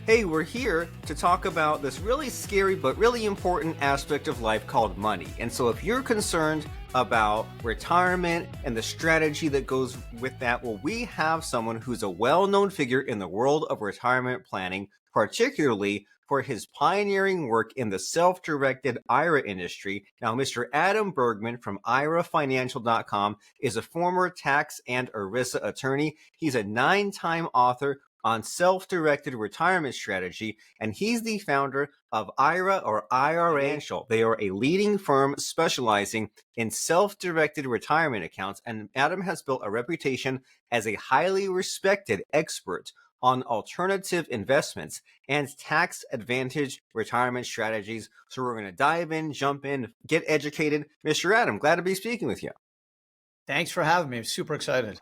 Hey, we're here to talk about this really scary but really important aspect of life called money. And so, if you're concerned about retirement and the strategy that goes with that, well, we have someone who's a well known figure in the world of retirement planning, particularly for his pioneering work in the self directed IRA industry. Now, Mr. Adam Bergman from IRAFinancial.com is a former tax and ERISA attorney. He's a 9-time author on self-directed retirement strategy, and he's the founder of IRA or IRA Financial. They are a leading firm specializing in self-directed retirement accounts, and Adam has built a reputation as a highly respected expert on alternative investments and tax advantage retirement strategies. So we're going to dive in, jump in, get educated. Mr. Adam, glad to be speaking with you. Thanks for having me. I'm super excited.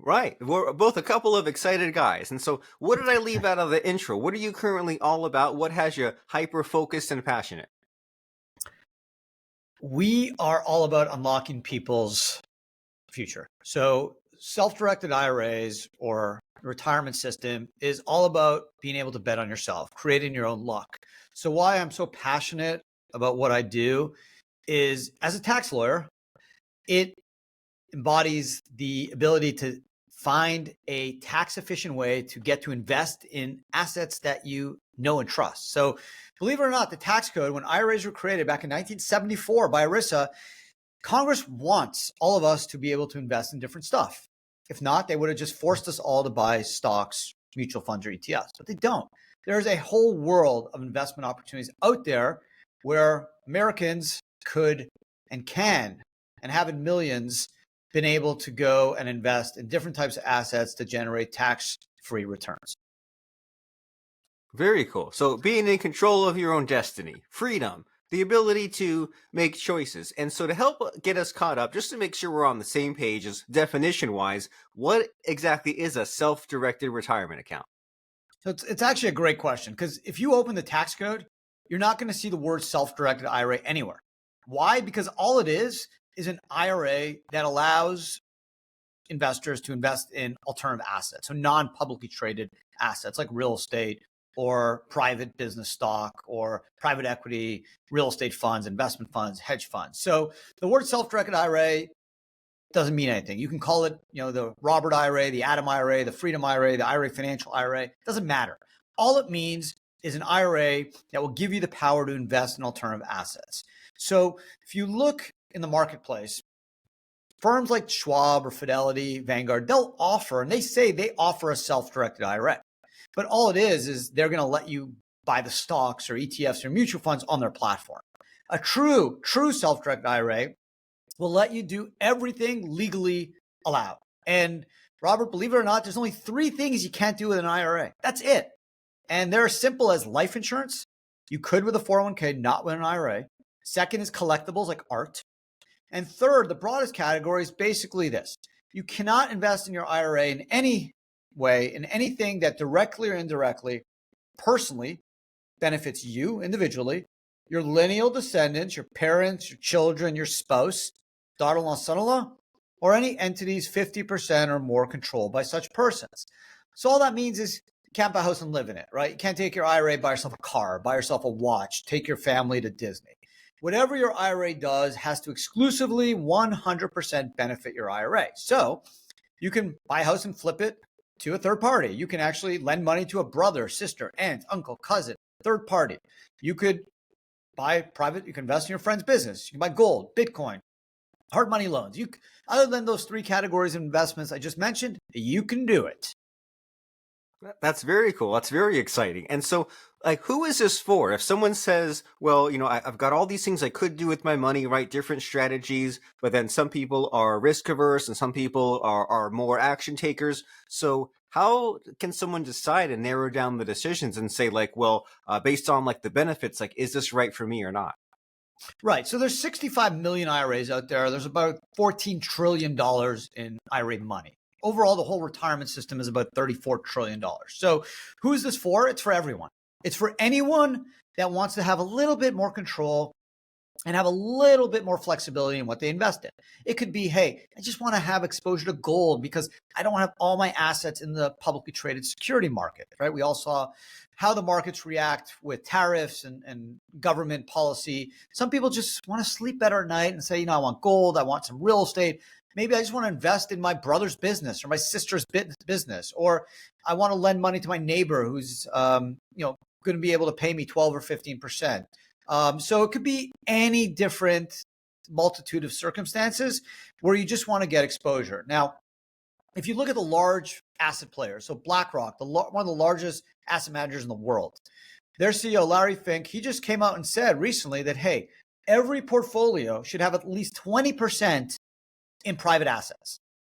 Right. We're both a couple of excited guys. And so, what did I leave out of the intro? What are you currently all about? What has you hyper focused and passionate? We are all about unlocking people's future. So, self-directed IRAs or retirement system is all about being able to bet on yourself, creating your own luck. So, why I'm so passionate about what I do is as a tax lawyer, it embodies the ability to find a tax efficient way to get to invest in assets that you know and trust. So believe it or not, the tax code, when IRAs were created back in 1974 by ERISA, Congress wants all of us to be able to invest in different stuff. If not, they would have just forced us all to buy stocks, mutual funds, or ETFs, but they don't. There's a whole world of investment opportunities out there where Americans could and can and have in millions been able to go and invest in different types of assets to generate tax-free returns. Very cool. So, being in control of your own destiny, freedom, the ability to make choices. And so, to help get us caught up, just to make sure we're on the same page as definition wise, what exactly is a self directed retirement account? So it's actually a great question because if you open the tax code, you're not going to see the word self-directed IRA anywhere. Why? Because all it is an IRA that allows investors to invest in alternative assets, so non-publicly traded assets like real estate or private business stock or private equity, real estate funds, investment funds, hedge funds. So the word self-directed IRA doesn't mean anything. You can call it, the Robert IRA, the Adam IRA, the Freedom IRA, the IRA Financial IRA. It doesn't matter. All it means is an IRA that will give you the power to invest in alternative assets. So if you look in the marketplace, firms like Schwab or Fidelity, Vanguard, they'll offer, and they say they offer a self-directed IRA. But all it is they're going to let you buy the stocks or ETFs or mutual funds on their platform. A true self-directed IRA will let you do everything legally allowed. And Robert, believe it or not, there's only 3 things you can't do with an IRA. That's it. And they're as simple as life insurance. You could with a 401k, not with an IRA. Second is collectibles like art. And third, the broadest category is basically this. You cannot invest in your IRA in any way, in anything that directly or indirectly, personally benefits you individually, your lineal descendants, your parents, your children, your spouse, daughter-in-law, son-in-law, or any entities 50% or more controlled by such persons. So all that means is you can't buy a house and live in it, right? You can't take your IRA, buy yourself a car, buy yourself a watch, take your family to Disney. Whatever your IRA does has to exclusively 100% benefit your IRA. So you can buy a house and flip it to a third party. You can actually lend money to a brother, sister, aunt, uncle, cousin, third party. You could buy private, you can invest in your friend's business. You can buy gold, Bitcoin, hard money loans. Other than those 3 categories of investments I just mentioned, you can do it. That's very cool. That's very exciting. And so, who is this for? If someone says, well, I've got all these things I could do with my money, right? Different strategies, but then some people are risk averse and some people are more action takers. So how can someone decide and narrow down the decisions and say based on the benefits, is this right for me or not? Right. So there's 65 million IRAs out there. There's about $14 trillion in IRA money. Overall, the whole retirement system is about $34 trillion. So who is this for? It's for everyone. It's for anyone that wants to have a little bit more control and have a little bit more flexibility in what they invest in. It could be, hey, I just want to have exposure to gold because I don't have all my assets in the publicly traded security market, right? We all saw how the markets react with tariffs and government policy. Some people just want to sleep better at night and say, I want gold, I want some real estate. Maybe I just want to invest in my brother's business or my sister's business, or I want to lend money to my neighbor who's, going to be able to pay me 12 or 15%. So it could be any different multitude of circumstances where you just want to get exposure. Now, if you look at the large asset players, so BlackRock, one of the largest asset managers in the world, their CEO, Larry Fink, he just came out and said recently that, hey, every portfolio should have at least 20% in private assets.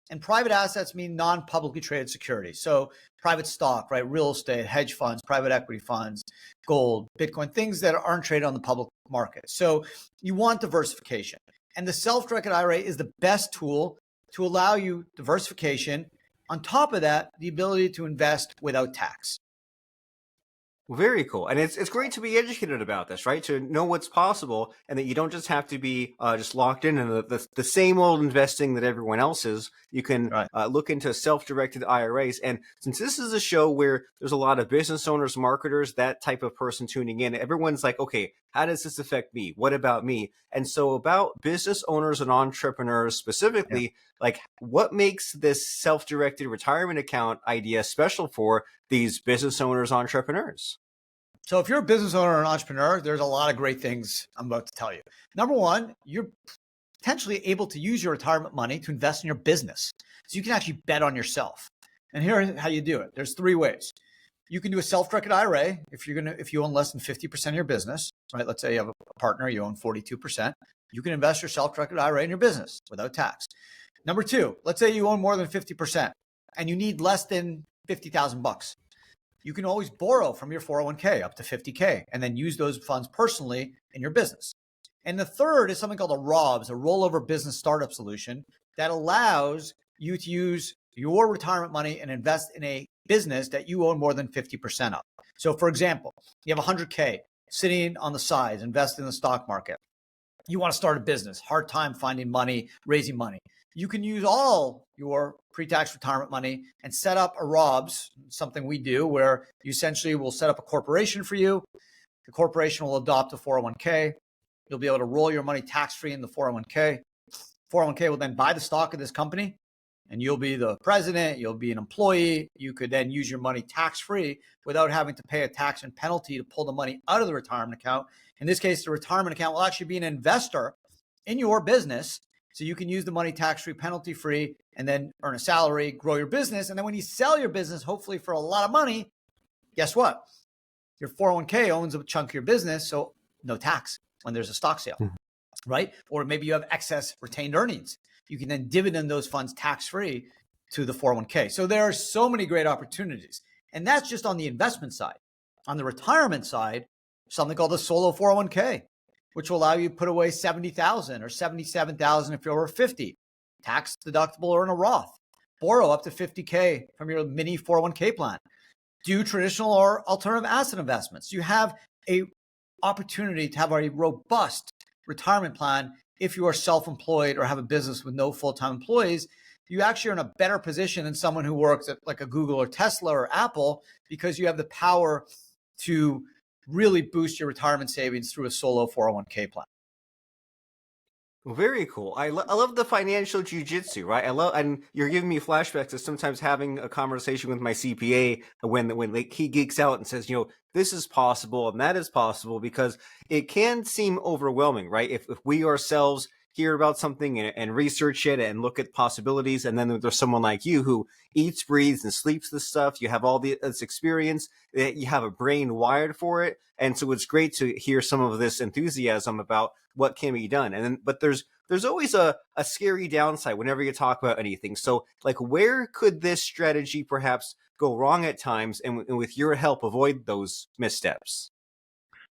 And private assets mean non-publicly traded securities. So private stock, right? Real estate, hedge funds, private equity funds, gold, Bitcoin, things that aren't traded on the public market. So you want diversification. And the self-directed IRA is the best tool to allow you diversification. On top of that, the ability to invest without tax. Very cool. And it's great to be educated about this, right? To know what's possible and that you don't just have to be just locked in the same old investing that everyone else is. You can look into self-directed IRAs. And since this is a show where there's a lot of business owners, marketers, that type of person tuning in, everyone's like, okay, how does this affect me? What about me? And so about business owners and entrepreneurs specifically, like what makes this self-directed retirement account idea special for these business owners, entrepreneurs? So if you're a business owner or an entrepreneur, there's a lot of great things I'm about to tell you. Number one, you're potentially able to use your retirement money to invest in your business. So you can actually bet on yourself. And here's how you do it. There's three ways. You can do a self-directed IRA if you own less than 50% of your business, right? Let's say you have a partner, you own 42%. You can invest your self-directed IRA in your business without tax. Number two, let's say you own more than 50% and you need less than $50,000. You can always borrow from your 401k up to 50K and then use those funds personally in your business. And the third is something called a ROBS, a rollover business startup solution, that allows you to use your retirement money and invest in a business that you own more than 50% of. So for example, you have 100K sitting on the side, invest in the stock market. You want to start a business, hard time finding money, raising money. You can use all your pre-tax retirement money and set up a ROBS, something we do where you essentially will set up a corporation for you. The corporation will adopt a 401k. You'll be able to roll your money tax-free in the 401k. 401k will then buy the stock of this company and you'll be the president, you'll be an employee. You could then use your money tax-free without having to pay a tax and penalty to pull the money out of the retirement account. In this case, the retirement account will actually be an investor in your business. So you can use the money tax-free, penalty-free, and then earn a salary, grow your business. And then when you sell your business, hopefully for a lot of money, guess what? Your 401k owns a chunk of your business, so no tax when there's a stock sale, right? Or maybe you have excess retained earnings. You can then dividend those funds tax-free to the 401k. So there are so many great opportunities. And that's just on the investment side. On the retirement side, something called the solo 401k, which will allow you to put away $70,000 or $77,000 if you're over 50, tax deductible or in a Roth. Borrow up to $50K from your mini 401k plan. Do traditional or alternative asset investments. You have a opportunity to have a robust retirement plan. If you are self-employed or have a business with no full-time employees, you actually are in a better position than someone who works at like a Google or Tesla or Apple, because you have the power to really boost your retirement savings through a solo 401k plan. Very cool. I love the financial jujitsu, right? And you're giving me flashbacks to sometimes having a conversation with my CPA when like he geeks out and says, this is possible and that is possible, because it can seem overwhelming, right? If we ourselves hear about something and research it and look at possibilities, and then there's someone like you who eats, breathes, and sleeps this stuff. You have all this experience, you have a brain wired for it, and so it's great to hear some of this enthusiasm about what can be done. But there's always a scary downside whenever you talk about anything. So like, where could this strategy perhaps go wrong at times, and with your help avoid those missteps?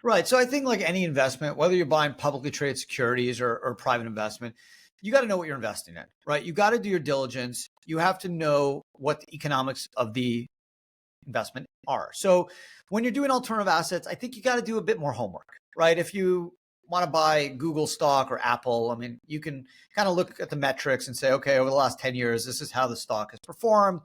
Right. So I think like any investment, whether you're buying publicly traded securities or private investment, you got to know what you're investing in, right? You got to do your diligence. You have to know what the economics of the investment are. So when you're doing alternative assets, I think you got to do a bit more homework, right? If you want to buy Google stock or Apple, I mean, you can kind of look at the metrics and say, okay, over the last 10 years, this is how the stock has performed.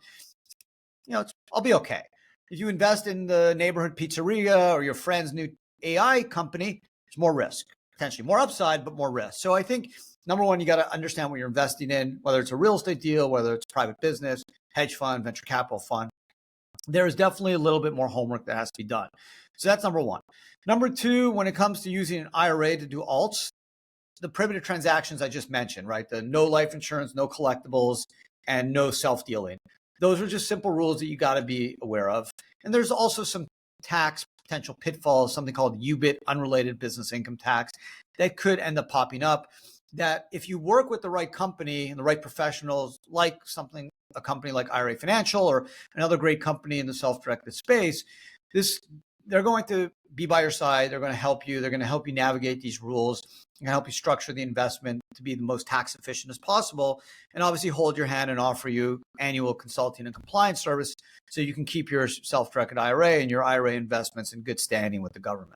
I'll be okay. If you invest in the neighborhood pizzeria or your friend's new AI company, there's more risk, potentially more upside, but more risk. So I think number one, you got to understand what you're investing in, whether it's a real estate deal, whether it's private business, hedge fund, venture capital fund. There is definitely a little bit more homework that has to be done. So that's number one. Number two, when it comes to using an IRA to do alts, the primitive transactions I just mentioned, right? The no life insurance, no collectibles, and no self-dealing. Those are just simple rules that you got to be aware of. And there's also some tax potential pitfalls, something called UBIT, unrelated business income tax, that could end up popping up. That if you work with the right company and the right professionals, like a company like IRA Financial or another great company in the self-directed space, they're going to be by your side. They're going to help you. They're going to help you navigate these rules and help you structure the investment to be the most tax efficient as possible, and obviously hold your hand and offer you annual consulting and compliance service so you can keep your self-directed IRA and your IRA investments in good standing with the government.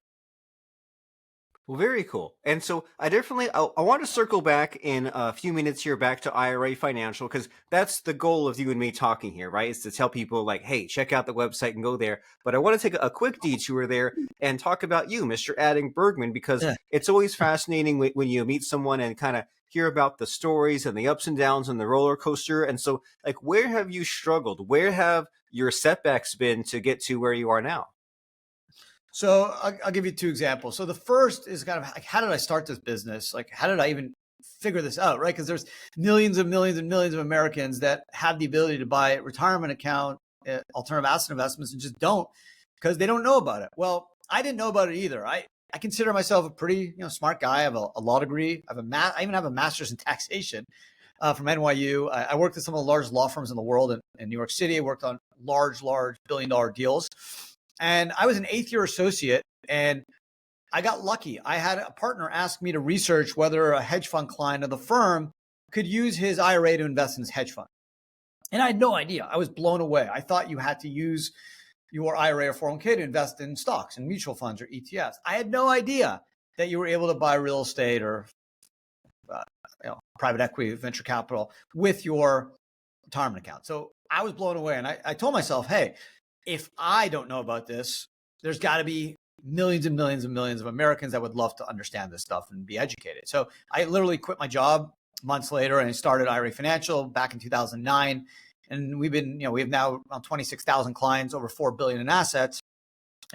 Well, very cool. And so I want to circle back in a few minutes here back to IRA Financial, because that's the goal of you and me talking here, right? Is to tell people like, hey, check out the website and go there. But I want to take a quick detour there and talk about you, Mr. Adding Bergman, because it's always fascinating when you meet someone and kind of hear about the stories and the ups and downs and the roller coaster. And so like, where have you struggled? Where have your setbacks been to get to where you are now? So I'll give you two examples. So the first is kind of like, how did I start this business? Like, how did I even figure this out, right? Because there's millions and millions and millions of Americans that have the ability to buy a retirement account, alternative asset investments, and just don't because they don't know about it. Well, I didn't know about it either. I consider myself a pretty smart guy. I have a law degree. I even have a master's in taxation from NYU. I worked at some of the largest law firms in the world in New York City. I worked on large billion-dollar deals. And I was an 8th-year associate, and I got lucky. I had a partner ask me to research whether a hedge fund client of the firm could use his IRA to invest in his hedge fund. And I had no idea. I was blown away. I thought you had to use your IRA or 401k to invest in stocks and mutual funds or ETFs. I had no idea that you were able to buy real estate or private equity, venture capital with your retirement account. So I was blown away. And I told myself, hey, if I don't know about this, there's got to be millions and millions and millions of Americans that would love to understand this stuff and be educated. So I literally quit my job months later and I started IRA Financial back in 2009. And we have now around 26,000 clients, over 4 billion in assets.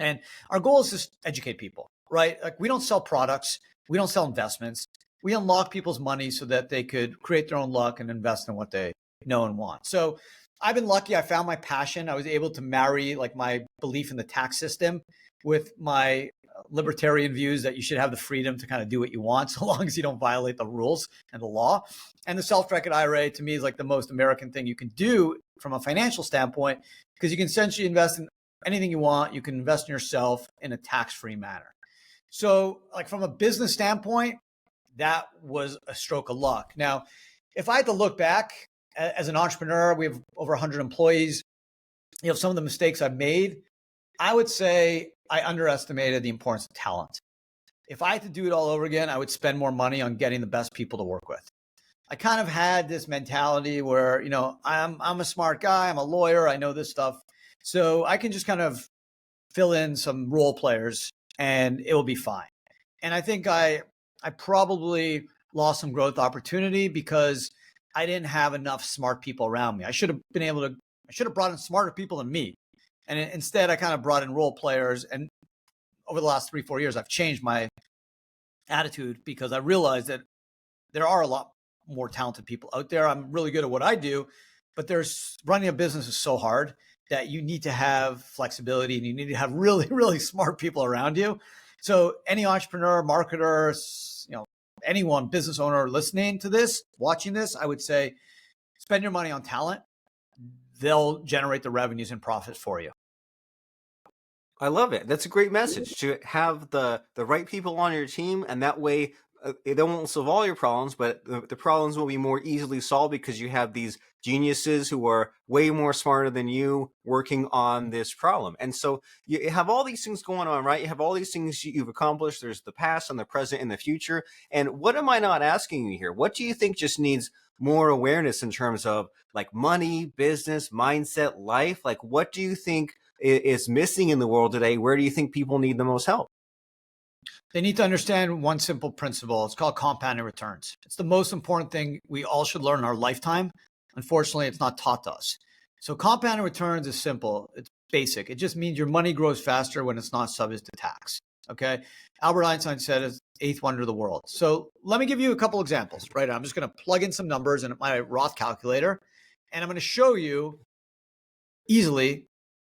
And our goal is to educate people, right? Like, we don't sell products. We don't sell investments. We unlock people's money so that they could create their own luck and invest in what they know and want. So I've been lucky. I found my passion. I was able to marry like my belief in the tax system with my libertarian views that you should have the freedom to kind of do what you want so long as you don't violate the rules and the law. And the self-directed IRA to me is like the most American thing you can do from a financial standpoint, because you can essentially invest in anything you want. You can invest in yourself in a tax-free manner. So like from a business standpoint, that was a stroke of luck. Now, if I had to look back, as an entrepreneur, we have over 100 employees. Some of the mistakes I've made, I would say I underestimated the importance of talent. If I had to do it all over again, I would spend more money on getting the best people to work with. I kind of had this mentality where, I'm a smart guy, I'm a lawyer, I know this stuff. So I can just kind of fill in some role players and it will be fine. And I think I probably lost some growth opportunity because I didn't have enough smart people around me. I should have brought in smarter people than me. And instead, I kind of brought in role players. And over the last 3-4 years, I've changed my attitude because I realized that there are a lot more talented people out there. I'm really good at what I do, but running a business is so hard that you need to have flexibility and you need to have really, really smart people around you. So any entrepreneur, marketer, anyone, business owner listening to this, watching this, I would say spend your money on talent. They'll generate the revenues and profits for you. I love it. That's a great message to have the right people on your team. And that way, they won't solve all your problems, but the problems will be more easily solved because you have these geniuses who are way more smarter than you working on this problem. And so you have all these things going on, right? You have all these things you've accomplished. There's the past and the present and the future. And what am I not asking you here? What do you think just needs more awareness in terms of like money, business, mindset, life? Like, what do you think is missing in the world today? Where do you think people need the most help? They need to understand one simple principle. It's called compounding returns. It's the most important thing we all should learn in our lifetime. Unfortunately, it's not taught to us. So compounding returns is simple. It's basic. It just means your money grows faster when it's not subject to tax. Okay. Albert Einstein said it's the eighth wonder of the world. So let me give you a couple examples, right? I'm just going to plug in some numbers in my Roth calculator, and I'm going to show you easily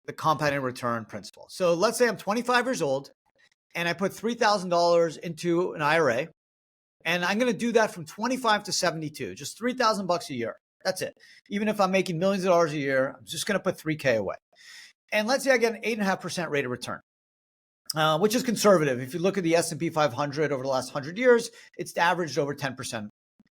the compounding return principle. So let's say I'm 25 years old and I put $3,000 into an IRA, and I'm going to do that from 25 to 72, just $3,000 a year. That's it. Even if I'm making millions of dollars a year, I'm just going to put 3K away. And let's say I get an 8.5% rate of return, which is conservative. If you look at the S&P 500 over the last 100 years, it's averaged over 10%.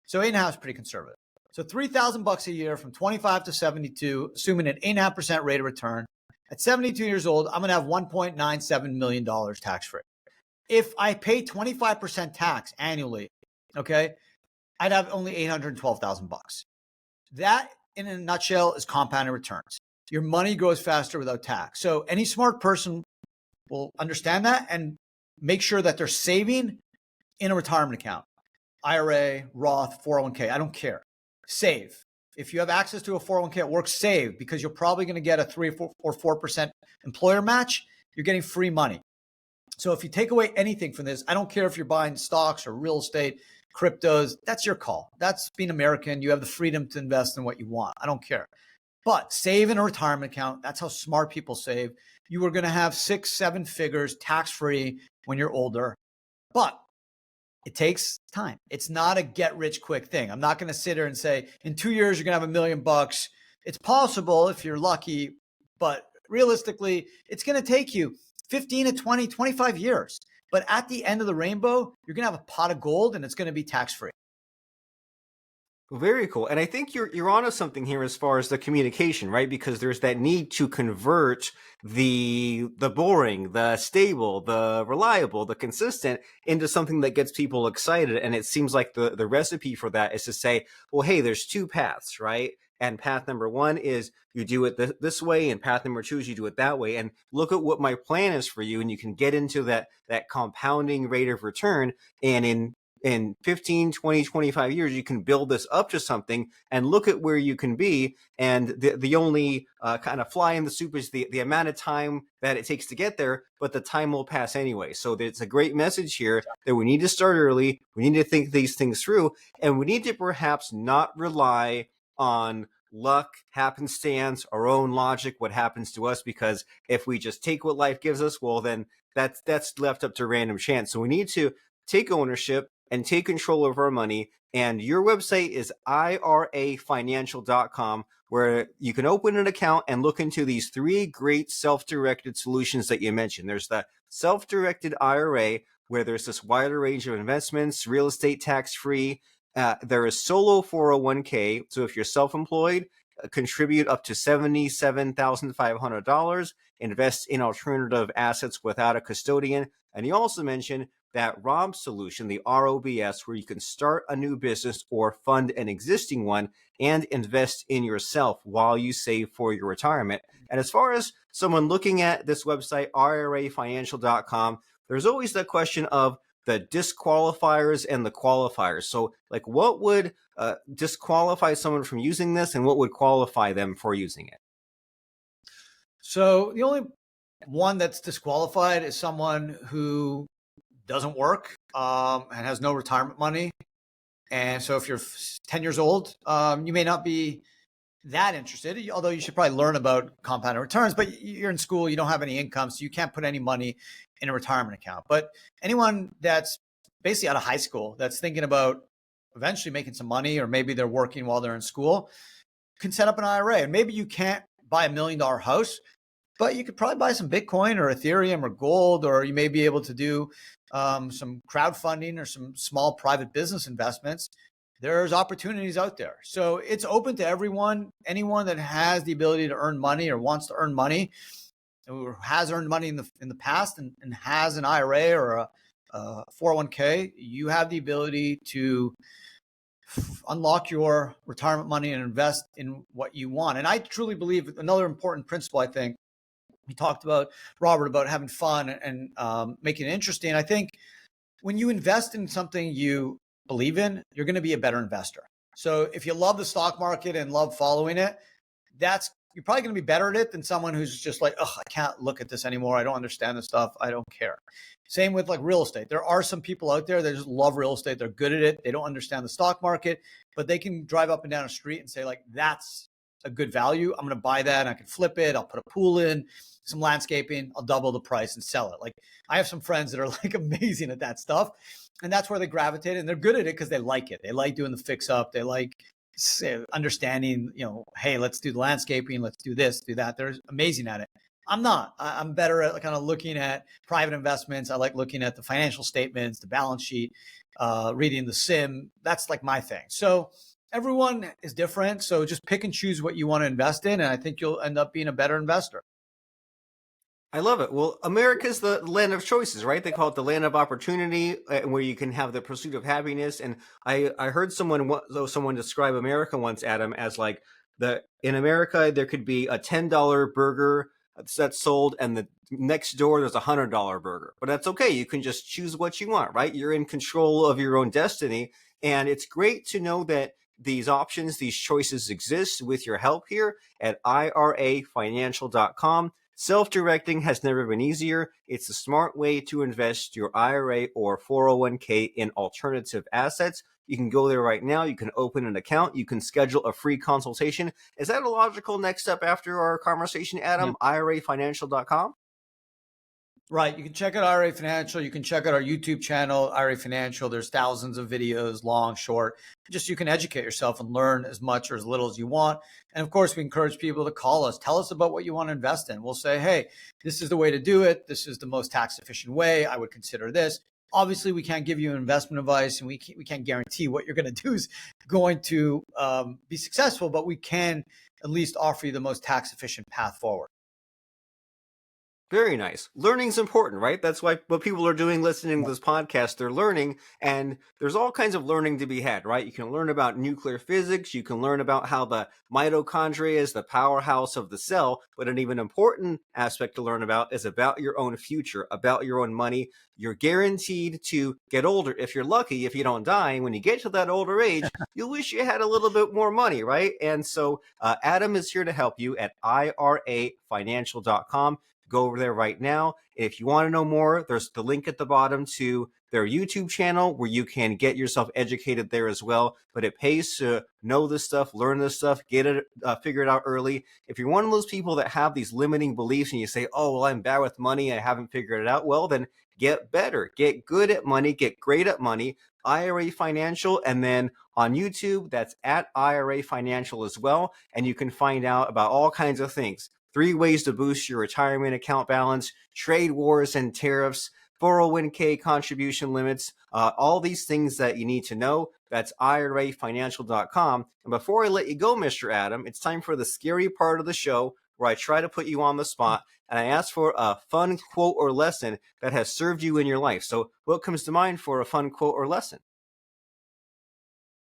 So 8.5 is pretty conservative. So $3,000 a year from 25 to 72, assuming an 8.5% rate of return. At 72 years old, I'm going to have $1.97 million tax-free. If I pay 25% tax annually, okay, I'd have only $812,000. That, in a nutshell, is compounding returns. Your money grows faster without tax. So any smart person will understand that and make sure that they're saving in a retirement account. IRA, Roth, 401k, I don't care. Save. If you have access to a 401k at work, save, because you're probably going to get a 3 or 4% employer match. You're getting free money. So if you take away anything from this, I don't care if you're buying stocks or real estate, cryptos, that's your call. That's being American. You have the freedom to invest in what you want. I don't care. But save in a retirement account. That's how smart people save. You are going to have 6-7 figures tax-free when you're older. But it takes time. It's not a get rich quick thing. I'm not going to sit here and say, in 2 years, you're going to have $1 million. It's possible if you're lucky, but realistically, it's going to take you 15 to 20, 25 years. But at the end of the rainbow, you're going to have a pot of gold and it's going to be tax-free. Very cool. And I think you're onto something here as far as the communication, right? Because there's that need to convert the boring, the stable, the reliable, the consistent into something that gets people excited. And it seems like the recipe for that is to say, well, hey, there's two paths, right? And path number one is you do it this way, and path number two is you do it that way. And look at what my plan is for you, and you can get into that compounding rate of return. And in 15, 20, 25 years, you can build this up to something and look at where you can be. And the only kind of fly in the soup is the amount of time that it takes to get there, but the time will pass anyway. So it's a great message here that we need to start early. We need to think these things through, and we need to perhaps not rely on luck, happenstance, our own logic, what happens to us, because if we just take what life gives us, well, then that's left up to random chance. So we need to take ownership and take control of our money. And your website is irafinancial.com, where you can open an account and look into these three great self-directed solutions that you mentioned. There's the self-directed IRA, where there's this wider range of investments, real estate tax-free. There is solo 401k. So if you're self-employed, contribute up to $77,500, invest in alternative assets without a custodian. And you also mentioned that ROB solution, the ROBS, where you can start a new business or fund an existing one and invest in yourself while you save for your retirement. And as far as someone looking at this website, irafinancial.com, there's always the question of the disqualifiers and the qualifiers. So like, what would disqualify someone from using this, and what would qualify them for using it? So the only one that's disqualified is someone who doesn't work and has no retirement money. And so if you're 10 years old, you may not be that interested, although you should probably learn about compounded returns, but you're in school, you don't have any income, so you can't put any money in a retirement account. But anyone that's basically out of high school, that's thinking about eventually making some money, or maybe they're working while they're in school, can set up an IRA. And maybe you can't buy $1 million house, but you could probably buy some Bitcoin or Ethereum or gold, or you may be able to do some crowdfunding or some small private business investments, there's opportunities out there. So it's open to everyone, anyone that has the ability to earn money or wants to earn money, or has earned money in the past and has an IRA or a 401k. You have the ability to unlock your retirement money and invest in what you want. And I truly believe another important principle, I think, we talked about, Robert, about having fun and making it interesting. I think when you invest in something you believe in, you're going to be a better investor. So if you love the stock market and love following it, you're probably going to be better at it than someone who's just like, oh, I can't look at this anymore. I don't understand this stuff. I don't care. Same with like real estate. There are some people out there that just love real estate. They're good at it. They don't understand the stock market, but they can drive up and down a street and say like, that's a good value. I'm going to buy that. I can flip it. I'll put a pool in, some landscaping. I'll double the price and sell it. Like I have some friends that are like amazing at that stuff. And that's where they gravitate, and they're good at it because they like it. They like doing the fix up. They like understanding, hey, let's do the landscaping. Let's do this, do that. They're amazing at it. I'm not. I'm better at kind of looking at private investments. I like looking at the financial statements, the balance sheet, reading the sim. That's like my thing. So everyone is different. So just pick and choose what you want to invest in. And I think you'll end up being a better investor. I love it. Well, America's the land of choices, right? They call it the land of opportunity, where you can have the pursuit of happiness. And I heard someone describe America once, Adam, as like in America there could be a $10 burger that's sold, and the next door there's $100 burger. But that's okay. You can just choose what you want, right? You're in control of your own destiny, and it's great to know that these options, these choices exist with your help here at IRAfinancial.com. Self-directing has never been easier. It's a smart way to invest your IRA or 401k in alternative assets. You can go there right now. You can open an account. You can schedule a free consultation. Is that a logical next step after our conversation, Adam? Yeah. IRAfinancial.com? Right. You can check out IRA Financial. You can check out our YouTube channel, IRA Financial. There's thousands of videos, long, short. Just you can educate yourself and learn as much or as little as you want. And of course, we encourage people to call us. Tell us about what you want to invest in. We'll say, hey, this is the way to do it. This is the most tax efficient way. I would consider this. Obviously, we can't give you investment advice, and we can't guarantee what you're going to do is going to be successful, but we can at least offer you the most tax efficient path forward. Very nice. Learning's important, right? That's why what people are doing listening to this podcast, they're learning, and there's all kinds of learning to be had, right? You can learn about nuclear physics. You can learn about how the mitochondria is the powerhouse of the cell, but an even important aspect to learn about is about your own future, about your own money. You're guaranteed to get older. If you're lucky, if you don't die, when you get to that older age, you'll wish you had a little bit more money, right? And so Adam is here to help you at IRAfinancial.com. Go over there right now. If you want to know more, there's the link at the bottom to their YouTube channel where you can get yourself educated there as well. But it pays to know this stuff, learn this stuff, get it, figure it out early. If you're one of those people that have these limiting beliefs and you say, oh, well, I'm bad with money, I haven't figured it out, well, then get better, get good at money, get great at money. IRA Financial, and then on YouTube, that's at IRA Financial as well. And you can find out about all kinds of things. 3 ways to boost your retirement account balance, trade wars and tariffs, 401k contribution limits, all these things that you need to know. That's IRAfinancial.com. And before I let you go, Mr. Adam, it's time for the scary part of the show where I try to put you on the spot and I ask for a fun quote or lesson that has served you in your life. So what comes to mind for a fun quote or lesson?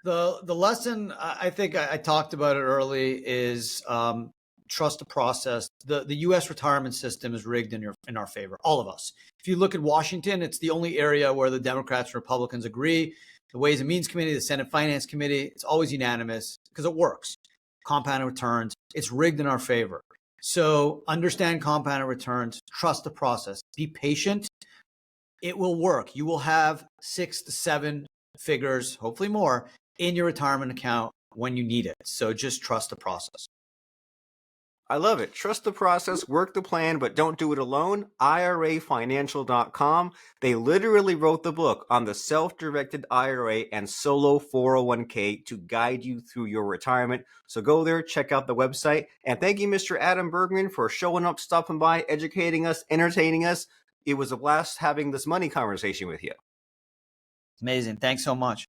The lesson, I think I talked about it early, is trust the process. The U.S. retirement system is rigged in our favor, all of us. If you look at Washington, it's the only area where the Democrats and Republicans agree. The Ways and Means Committee, the Senate Finance Committee, it's always unanimous because it works. Compounded returns, it's rigged in our favor. So understand compounded returns, trust the process, be patient. It will work. You will have 6 to 7 figures, hopefully more, in your retirement account when you need it. So just trust the process. I love it. Trust the process, work the plan, but don't do it alone. IRAfinancial.com. They literally wrote the book on the self-directed IRA and solo 401k to guide you through your retirement. So go there, check out the website. And thank you, Mr. Adam Bergman, for showing up, stopping by, educating us, entertaining us. It was a blast having this money conversation with you. Amazing. Thanks so much.